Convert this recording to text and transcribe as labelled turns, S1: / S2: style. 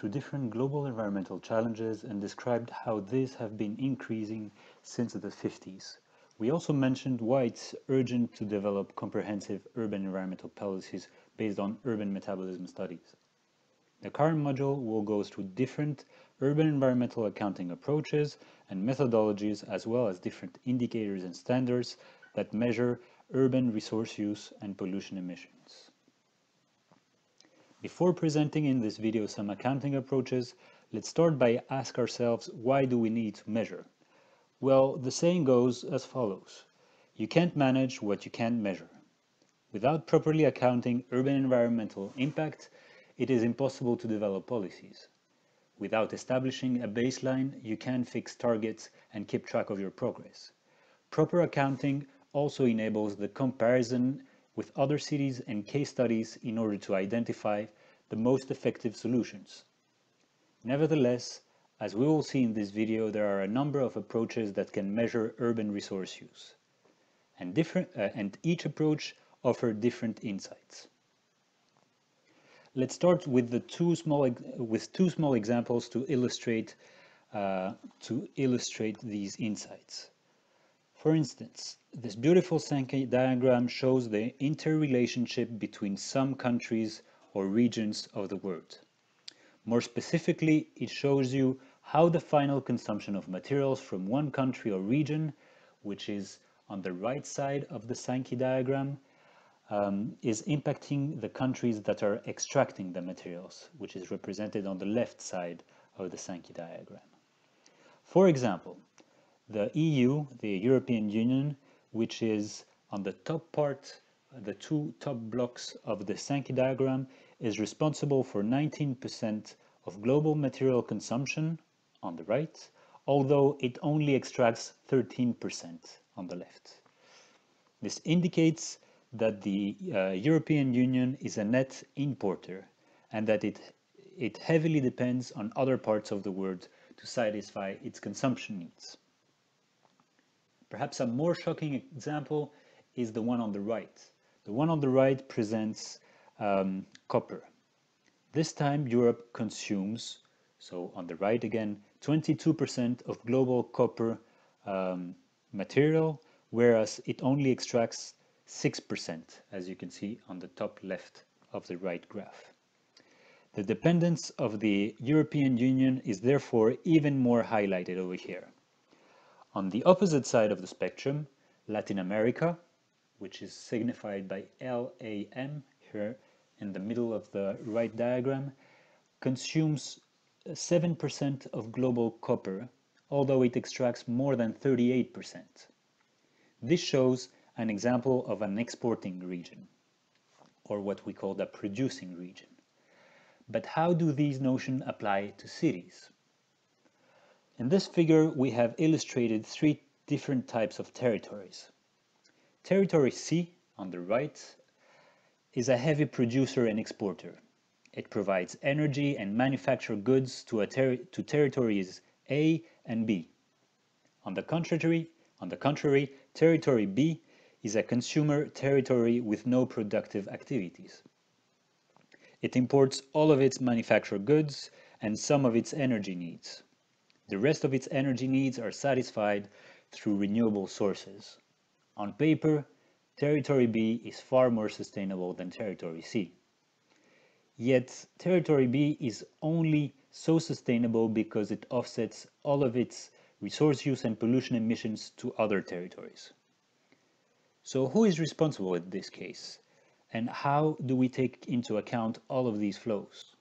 S1: to different global environmental challenges and described how these have been increasing since the 50s. We also mentioned why it's urgent to develop comprehensive urban environmental policies based on urban metabolism studies. The current module will go through different urban environmental accounting approaches and methodologies, as well as different indicators and standards that measure urban resource use and pollution emissions. Before presenting in this video some accounting approaches, let's start by asking ourselves, why do we need to measure? Well, the saying goes as follows: you can't manage what you can't measure. Without properly accounting urban environmental impact, it is impossible to develop policies. Without establishing a baseline, you can't fix targets and keep track of your progress. Proper accounting also enables the comparison with other cities and case studies in order to identify the most effective solutions. Nevertheless, as we will see in this video, there are a number of approaches that can measure urban resource use, and each approach offers different insights. Let's start with two small examples to illustrate these insights. For instance, this beautiful Sankey diagram shows the interrelationship between some countries or regions of the world. More specifically, it shows you how the final consumption of materials from one country or region, which is on the right side of the Sankey diagram, is impacting the countries that are extracting the materials, which is represented on the left side of the Sankey diagram. For example, the EU, the European Union, which is on the top part, the two top blocks of the Sankey diagram, is responsible for 19% of global material consumption on the right, although it only extracts 13% on the left. This indicates that the European Union is a net importer and that it heavily depends on other parts of the world to satisfy its consumption needs. Perhaps a more shocking example is the one on the right. The one on the right presents copper. This time Europe consumes, so on the right again, 22% of global copper material, whereas it only extracts 6%, as you can see on the top left of the right graph. The dependence of the European Union is therefore even more highlighted over here. On the opposite side of the spectrum, Latin America, which is signified by LAM here in the middle of the right diagram, consumes 7% of global copper, although it extracts more than 38%. This shows an example of an exporting region, or what we call the producing region. But how do these notions apply to cities? In this figure, we have illustrated three different types of territories. Territory C, on the right, is a heavy producer and exporter. It provides energy and manufactured goods to territories A and B. On the contrary, territory B is a consumer territory with no productive activities. It imports all of its manufactured goods and some of its energy needs. The rest of its energy needs are satisfied through renewable sources. On paper, Territory B is far more sustainable than Territory C. Yet, Territory B is only so sustainable because it offsets all of its resource use and pollution emissions to other territories. So who is responsible in this case? And how do we take into account all of these flows?